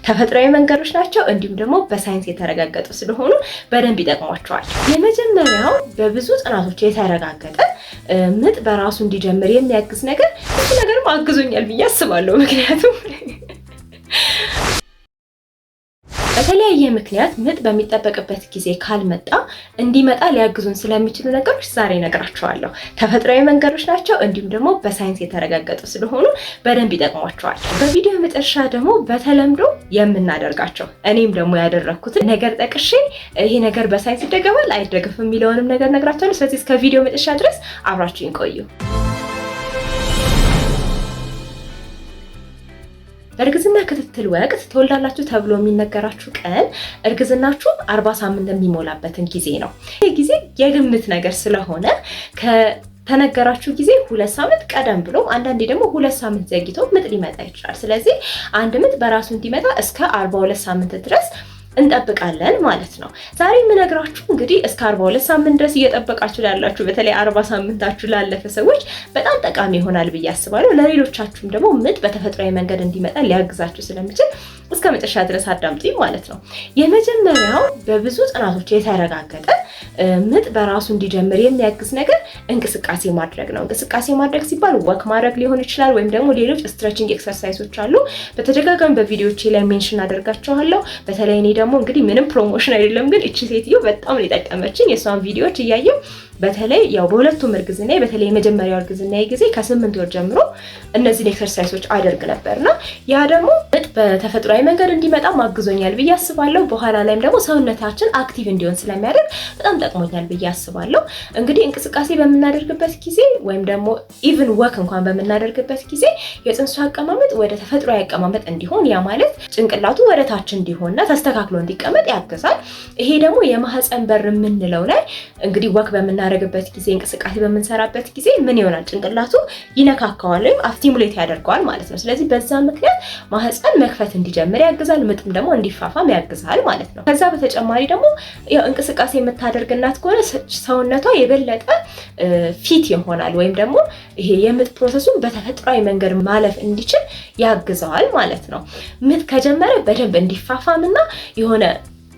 ተፈጥሯዊ መንገዶች ናቸው። እንዲሁም ደግሞ በሳይንስ የተረጋገጡ ስለሆኑ በደንብ ይጠቅሟቸዋል። የመጀመሪያው በብዙ ጥናቶች የተረጋገጠ ምጥ በራሱ እንዲጀምር የሚያግዝ ነገር እሱ ነገርም አግዞኛል ብዬ አስባለሁ። ምክንያቱም በተለያየ ምክንያት ምጥ በሚጠበቅበት ጊዜ ካልመጣ እንዲመጣ ሊያግዙን ስለሚችሉ ነገሮች ዛሬ እነግራችኋለሁ። ተፈጥሯዊ መንገዶች ናቸው። እንዲሁም ደግሞ በሳይንስ የተረጋገጡ ስለሆኑ በደንብ ይጠቅሟቸዋል። በቪዲዮ መጨረሻ ደግሞ በተለምዶ የምናደርጋቸው እኔም ደግሞ ያደረኩትን ነገር ጠቅሼ ይሄ ነገር በሳይንስ ይደገፋል አይደገፍም የሚለውንም ነገር እነግራችኋለሁ። ስለዚህ እስከ ቪዲዮ መጨረሻ ድረስ አብራችሁኝ ቆዩ። በእርግዝና ክትትል ወቅት ትወልዳላችሁ ተብሎ የሚነገራችሁ ቀን እርግዝናችሁ 40 ሳምንት የሚሞላበትን ጊዜ ነው። ይህ ጊዜ የግምት ነገር ስለሆነ ከተነገራችሁ ጊዜ 2 ሳምንት ቀደም ብሎ አንዳንዴ ደግሞ 2 ሳምንት ዘግይቶ ምጥ ሊመጣ ይችላል። ስለዚህ አንድ ምጥ በራሱ እንዲመጣ እስከ 42 ሳምንት ድረስ እንጠብቃለን ማለት ነው። ዛሬ የምነግራችሁ እንግዲህ እስከ 42 ሳምንት ድረስ እየጠበቃችሁ ላላችሁ በተለይ 40 ሳምንታችሁ ላለፈ ሰዎች በጣም ጠቃሚ ይሆናል ብዬ አስባለሁ። ለሌሎቻችሁም ደግሞ ምጥ በተፈጥሯዊ መንገድ እንዲመጣ ሊያግዛችሁ ስለሚችል እስከ መጨረሻ ድረስ አዳምጡኝ ማለት ነው። የመጀመሪያው በብዙ ጥናቶች የተረጋገጠ ምጥ በራሱ እንዲጀምር የሚያግዝ ነገር እንቅስቃሴ ማድረግ ነው። እንቅስቃሴ ማድረግ ሲባል ወክ ማድረግ ሊሆን ይችላል፣ ወይም ደግሞ ሌሎች ስትሬቺንግ ኤክሰርሳይሶች አሉ። በተደጋጋሚ በቪዲዮቼ ላይ ሜንሽን አደርጋቸዋለሁ። በተለይ እኔ ደግሞ እንግዲህ ምንም ፕሮሞሽን አይደለም፣ ግን እቺ ሴትዮ በጣም የጠቀመችኝ የሷን ቪዲዮዎች እያየሁ በተለይ ያው በሁለቱም እርግዝና በተለይ የመጀመሪያው እርግዝና ጊዜ ከ8 ወር ጀምሮ እነዚህን ኤክሰርሳይሶች አደርግ ነበርና ያ ደግሞ ምጥ በተፈጥሯዊ መንገድ እንዲመጣ ማግዞኛል ብዬ አስባለሁ። በኋላ ላይም ደግሞ ሰውነታችን አክቲቭ እንዲሆን ስለሚያደርግ በጣም ጠቅሞኛል ብዬ አስባለሁ። እንግዲህ እንቅስቃሴ በምናደርግበት ጊዜ ወይም ደግሞ ኢቭን ወክ እንኳን በምናደርግበት ጊዜ የጽንሱ አቀማመጥ ወደ ተፈጥሯዊ አቀማመጥ እንዲሆን ያ ማለት ጭንቅላቱ ወደ ታች እንዲሆንና ተስተካክሎ እንዲቀመጥ ያግዛል። ይሄ ደግሞ የማህፀን በር የምንለው ላይ እንግዲህ ወክ በምናደርግበት ጊዜ እንቅስቃሴ በምንሰራበት ጊዜ ምን ይሆናል? ጭንቅላቱ ይነካካዋል ወይም ስቲሙሌት ያደርገዋል ማለት ነው። ስለዚህ በዛ ምክንያት ማህፀን መክፈት እንዲጀምር ያግዛል፣ ምጥም ደግሞ እንዲፋፋም ያግዛል ማለት ነው። ከዛ በተጨማሪ ደግሞ ያው እንቅስቃሴ የምታደርግ እናት ከሆነ ሰውነቷ የበለጠ ፊት ይሆናል ወይም ደግሞ ይሄ የምጥ ፕሮሰሱን በተፈጥሯዊ መንገድ ማለፍ እንዲችል ያግዘዋል ማለት ነው። ምጥ ከጀመረ በደንብ እንዲፋፋምና የሆነ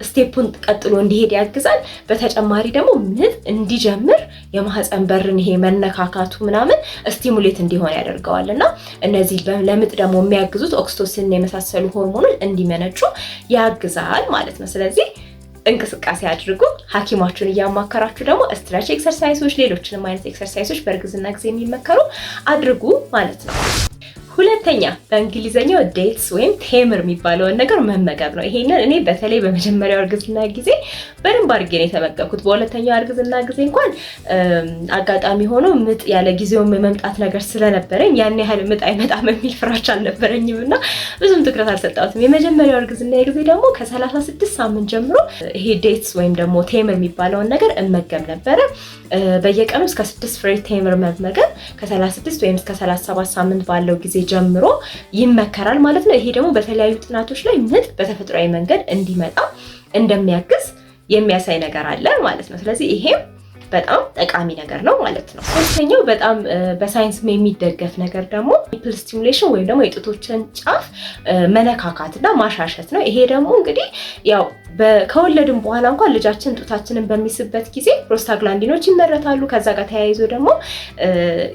ስቴፑን ቀጥሎ እንዲሄድ ያግዛል። በተጨማሪ ደግሞ ምጥ እንዲጀምር የማህፀን በርን ይሄ መነካካቱ ምናምን ስቲሙሌት እንዲሆን ያደርገዋል እና እነዚህ ለምጥ ደግሞ የሚያግዙት ኦክሲቶሲን የመሳሰሉ ሆርሞኖች እንዲመነጩ ያግዛል ማለት ነው። ስለዚህ እንቅስቃሴ አድርጉ። ሐኪማችሁን እያማከራችሁ ደግሞ ስትሬች ኤክሰርሳይሶች፣ ሌሎችንም አይነት ኤክሰርሳይሶች በእርግዝና ጊዜ የሚመከሩ አድርጉ ማለት ነው። ሁለተኛ በእንግሊዘኛው ዴትስ ወይም ቴምር የሚባለውን ነገር መመገብ ነው። ይሄንን እኔ በተለይ በመጀመሪያው እርግዝና ጊዜ በደንብ አድርጌ ነው የተመገብኩት። በሁለተኛው እርግዝና ጊዜ እንኳን አጋጣሚ ሆኖ ምጥ ያለ ጊዜው መምጣት ነገር ስለነበረኝ ያን ያህል ምጥ አይመጣም የሚል ፍራቻ አልነበረኝም እና ብዙም ትኩረት አልሰጣሁትም። የመጀመሪያው እርግዝና ጊዜ ደግሞ ከ36 ሳምንት ጀምሮ ይሄ ዴትስ ወይም ደግሞ ቴምር የሚባለውን ነገር እመገብ ነበረ። በየቀኑ እስከ 6 ፍሬ ቴምር መመገብ ከ36 ወይም እስከ 37 ሳምንት ባለው ጊዜ ጀምሮ ይመከራል ማለት ነው። ይሄ ደግሞ በተለያዩ ጥናቶች ላይ ምጥ በተፈጥሯዊ መንገድ እንዲመጣ እንደሚያግዝ የሚያሳይ ነገር አለ ማለት ነው። ስለዚህ ይሄም በጣም ጠቃሚ ነገር ነው ማለት ነው። ሶስተኛው በጣም በሳይንስ የሚደገፍ ነገር ደግሞ ኒፕል ስቲሙሌሽን ወይም ደግሞ የጡቶችን ጫፍ መነካካትና ማሻሸት ነው። ይሄ ደግሞ እንግዲህ ያው ከወለድን በኋላ እንኳን ልጃችን ጡታችንን በሚስበት ጊዜ ፕሮስታግላንዲኖች ይመረታሉ። ከዛ ጋር ተያይዞ ደግሞ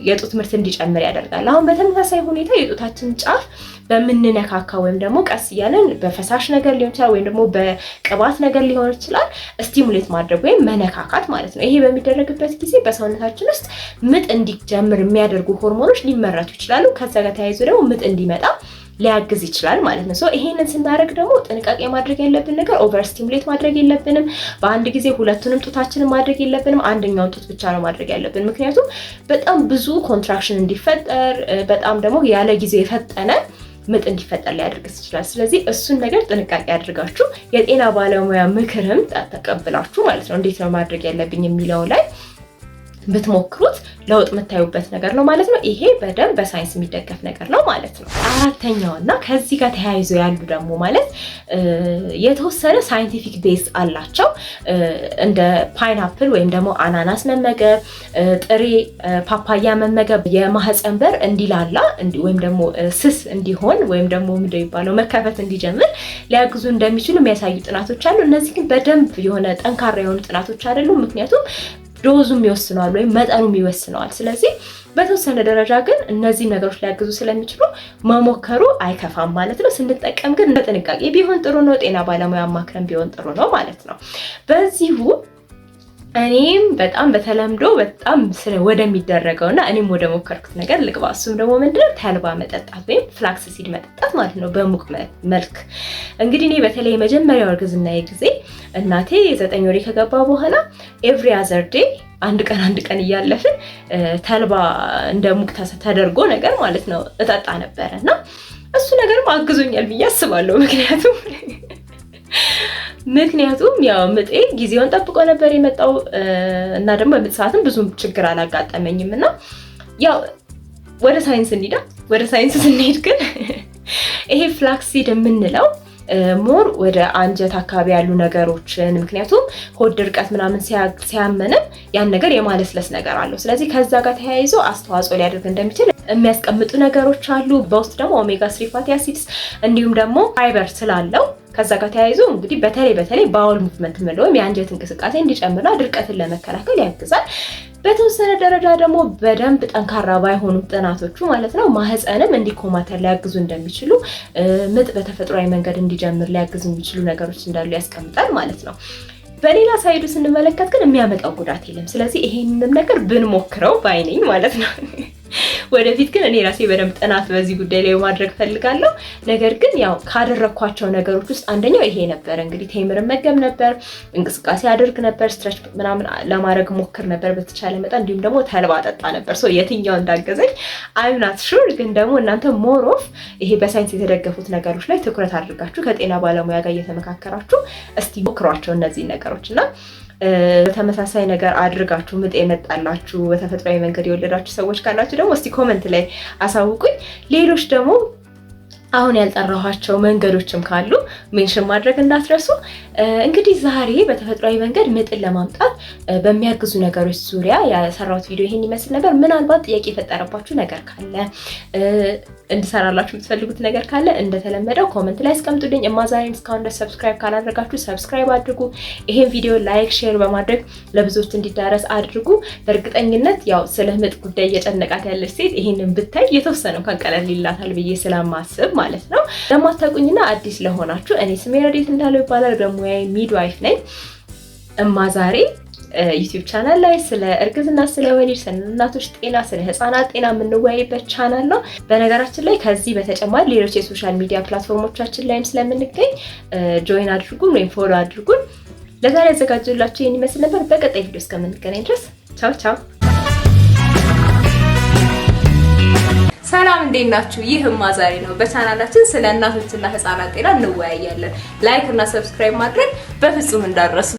የጡት ምርት እንዲጨምር ያደርጋል። አሁን በተመሳሳይ ሁኔታ የጡታችን ጫፍ በምንነካካ ወይም ደግሞ ቀስ እያለን በፈሳሽ ነገር ሊሆን ይችላል ወይም ደግሞ በቅባት ነገር ሊሆን ይችላል ስቲሙሌት ማድረግ ወይም መነካካት ማለት ነው። ይሄ በሚደረግበት ጊዜ በሰውነታችን ውስጥ ምጥ እንዲጀምር የሚያደርጉ ሆርሞኖች ሊመረቱ ይችላሉ። ከዛ ጋር ተያይዞ ደግሞ ምጥ እንዲመጣ ሊያግዝ ይችላል ማለት ነው። ይሄንን ስናደርግ ደግሞ ጥንቃቄ ማድረግ ያለብን ነገር ኦቨር ስቲሙሌት ማድረግ የለብንም። በአንድ ጊዜ ሁለቱንም ጡታችንን ማድረግ የለብንም። አንደኛውን ጡት ብቻ ነው ማድረግ ያለብን። ምክንያቱም በጣም ብዙ ኮንትራክሽን እንዲፈጠር በጣም ደግሞ ያለ ጊዜ የፈጠነ ምጥ እንዲፈጠር ሊያደርግ ይችላል። ስለዚህ እሱን ነገር ጥንቃቄ አድርጋችሁ የጤና ባለሙያ ምክርም ተቀብላችሁ ማለት ነው እንዴት ነው ማድረግ ያለብኝ የሚለው ላይ ብትሞክሩት ለውጥ የምታዩበት ነገር ነው ማለት ነው። ይሄ በደንብ በሳይንስ የሚደገፍ ነገር ነው ማለት ነው። አራተኛውና ከዚህ ጋር ተያይዞ ያሉ ደግሞ ማለት የተወሰነ ሳይንቲፊክ ቤዝ አላቸው። እንደ ፓይናፕል ወይም ደግሞ አናናስ መመገብ፣ ጥሬ ፓፓያ መመገብ የማህፀን በር እንዲላላ ወይም ደግሞ ስስ እንዲሆን ወይም ደግሞ ምንድን ነው የሚባለው መከፈት እንዲጀምር ሊያግዙ እንደሚችሉ የሚያሳዩ ጥናቶች አሉ። እነዚህ ግን በደንብ የሆነ ጠንካራ የሆኑ ጥናቶች አይደሉም፣ ምክንያቱም ዶዙም ይወስነዋል ወይም መጠኑም ይወስነዋል። ስለዚህ በተወሰነ ደረጃ ግን እነዚህ ነገሮች ሊያግዙ ስለሚችሉ መሞከሩ አይከፋም ማለት ነው። ስንጠቀም ግን በጥንቃቄ ቢሆን ጥሩ ነው። ጤና ባለሙያ አማክረን ቢሆን ጥሩ ነው ማለት ነው። በዚሁ እኔም በጣም በተለምዶ በጣም ወደሚደረገውና እኔም ወደ ሞከርኩት ነገር ልግባ። እሱም ደግሞ ምንድነው ተልባ መጠጣት ወይም ፍላክስ ሲድ መጠጣት ማለት ነው በሙቅ መልክ። እንግዲህ እኔ በተለይ የመጀመሪያው እርግዝናዬ ጊዜ እናቴ 9 ወሬ ከገባ በኋላ ኤቭሪ አዘር ዴይ አንድ ቀን እያለፍን ተልባ እንደ ሙቅ ተደርጎ ነገር ማለት ነው እጠጣ ነበረ እና እሱ ነገርም አግዞኛል ብዬ አስባለሁ። ምክንያቱም ያው ምጤ ጊዜውን ጠብቆ ነበር የመጣው እና ደግሞ በምጥ ሰዓትም ብዙም ችግር አላጋጠመኝም እና ያው ወደ ሳይንስ ስንሄድ ግን ይሄ ፍላክሲድ የምንለው ሞር ወደ አንጀት አካባቢ ያሉ ነገሮችን ምክንያቱም ሆድ ድርቀት ምናምን ሲያመንም ያን ነገር የማለስለስ ነገር አለው። ስለዚህ ከዛ ጋር ተያይዞ አስተዋጽኦ ሊያደርግ እንደሚችል የሚያስቀምጡ ነገሮች አሉ። በውስጥ ደግሞ ኦሜጋ 3 ፋቲ አሲድስ እንዲሁም ደግሞ ፋይበር ስላለው ከዛ ጋር ተያይዞ እንግዲህ በተለይ ባውል ሙቭመንት ወይም የአንጀት እንቅስቃሴ እንዲጨምርና ድርቀትን ለመከላከል ያግዛል። በተወሰነ ደረጃ ደግሞ በደንብ ጠንካራ ባይሆኑ ጥናቶቹ ማለት ነው ማህፀንም እንዲኮማተር ሊያግዙ እንደሚችሉ ምጥ በተፈጥሯዊ መንገድ እንዲጀምር ሊያግዙ የሚችሉ ነገሮች እንዳሉ ያስቀምጣል ማለት ነው። በሌላ ሳይዱ ስንመለከት ግን የሚያመጣው ጉዳት የለም። ስለዚህ ይሄንን ነገር ብንሞክረው ባይነኝ ማለት ነው። ወደፊት ግን እኔ ራሴ በደንብ ጥናት በዚህ ጉዳይ ላይ ማድረግ ፈልጋለሁ። ነገር ግን ያው ካደረኳቸው ነገሮች ውስጥ አንደኛው ይሄ ነበር። እንግዲህ ቴምርን መገብ ነበር፣ እንቅስቃሴ አድርግ ነበር፣ ስትሬች ምናምን ለማድረግ ሞክር ነበር በተቻለ መጠን፣ እንዲሁም ደግሞ ተልባ ጠጣ ነበር። የትኛው እንዳገዘኝ አይም ናት ሹር። ግን ደግሞ እናንተ ሞር ኦፍ ይሄ በሳይንስ የተደገፉት ነገሮች ላይ ትኩረት አድርጋችሁ ከጤና ባለሙያ ጋር እየተመካከራችሁ እስቲ ሞክሯቸው እነዚህ ነገሮች እና በተመሳሳይ ነገር አድርጋችሁ ምጥ የመጣላችሁ በተፈጥሯዊ መንገድ የወለዳችሁ ሰዎች ካላችሁ ደግሞ እስቲ ኮመንት ላይ አሳውቁኝ። ሌሎች ደግሞ አሁን ያልጠራኋቸው መንገዶችም ካሉ ሜንሽን ማድረግ እንዳትረሱ። እንግዲህ ዛሬ በተፈጥሯዊ መንገድ ምጥን ለማምጣት በሚያግዙ ነገሮች ዙሪያ ያሰራሁት ቪዲዮ ይሄን ይመስል ነበር። ምናልባት ጥያቄ የፈጠረባችሁ ነገር ካለ እንድሰራላችሁ የምትፈልጉት ነገር ካለ እንደተለመደው ኮመንት ላይ አስቀምጡልኝ። እማዛሬን እስካሁን ድረስ ሰብስክራይብ ካላደረጋችሁ ሰብስክራይብ አድርጉ። ይሄን ቪዲዮ ላይክ፣ ሼር በማድረግ ለብዙዎች እንዲዳረስ አድርጉ። በእርግጠኝነት ያው ስለ ምጥ ጉዳይ እየጨነቃት ያለች ሴት ይሄንን ብታይ የተወሰነ እንኳን ቀለል ይላታል ብዬ ስለማስብ ማለት ነው። ለማታውቁኝና አዲስ ለሆናችሁ እኔ ስሜ ረዴት እንዳለው ይባላል። በሙያዬ ሚድዋይፍ ነኝ። እማዛሬ ዩቲዩብ ቻናል ላይ ስለ እርግዝና፣ ስለ ወሊድ፣ ስለ እናቶች ጤና፣ ስለ ህፃናት ጤና የምንወያይበት ቻናል ነው። በነገራችን ላይ ከዚህ በተጨማሪ ሌሎች የሶሻል ሚዲያ ፕላትፎርሞቻችን ላይም ስለምንገኝ ጆይን አድርጉን ወይም ፎሎ አድርጉን። ለዛሬ ያዘጋጀሁላችሁ ይህን ይመስል ነበር። በቀጣይ ቪዲዮ እስከምንገናኝ ድረስ ቻው ቻው። ሰላም እንዴት ናችሁ? ይህ እማዛሬ ነው። በቻናላችን ስለ እናቶችና ህፃናት ጤና እንወያያለን። ላይክ እና ሰብስክራይብ ማድረግ በፍጹም እንዳትረሱ።